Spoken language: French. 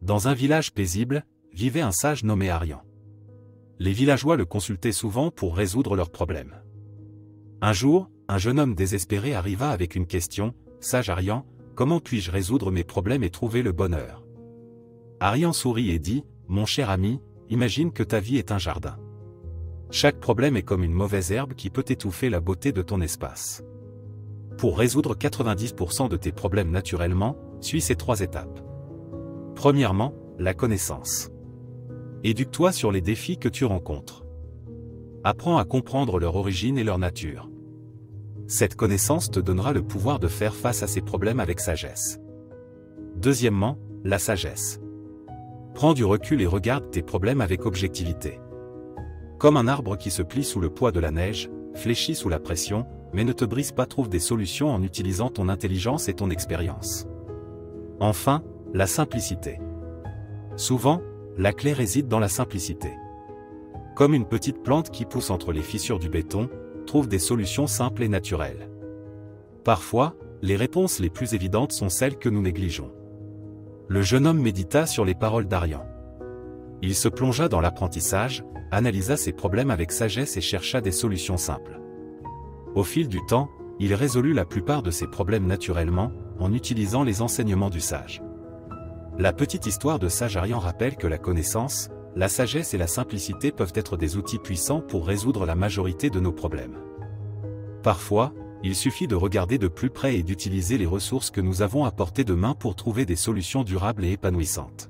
Dans un village paisible, vivait un sage nommé Arian. Les villageois le consultaient souvent pour résoudre leurs problèmes. Un jour, un jeune homme désespéré arriva avec une question: « Sage Arian, comment puis-je résoudre mes problèmes et trouver le bonheur ?» Arian sourit et dit: « Mon cher ami, imagine que ta vie est un jardin. Chaque problème est comme une mauvaise herbe qui peut étouffer la beauté de ton espace. Pour résoudre 90% de tes problèmes naturellement, suis ces 3 étapes. Premièrement, la connaissance. Éduque-toi sur les défis que tu rencontres. Apprends à comprendre leur origine et leur nature. Cette connaissance te donnera le pouvoir de faire face à ces problèmes avec sagesse. Deuxièmement, la sagesse. Prends du recul et regarde tes problèmes avec objectivité. Comme un arbre qui se plie sous le poids de la neige, fléchit sous la pression, mais ne te brise pas, trouve des solutions en utilisant ton intelligence et ton expérience. Enfin, la simplicité. Souvent, la clé réside dans la simplicité. Comme une petite plante qui pousse entre les fissures du béton, trouve des solutions simples et naturelles. Parfois, les réponses les plus évidentes sont celles que nous négligeons. Le jeune homme médita sur les paroles d'Arian. Il se plongea dans l'apprentissage, analysa ses problèmes avec sagesse et chercha des solutions simples. Au fil du temps, il résolut la plupart de ses problèmes naturellement, en utilisant les enseignements du sage. La petite histoire de sage Arian rappelle que la connaissance, la sagesse et la simplicité peuvent être des outils puissants pour résoudre la majorité de nos problèmes. Parfois, il suffit de regarder de plus près et d'utiliser les ressources que nous avons à portée de main pour trouver des solutions durables et épanouissantes.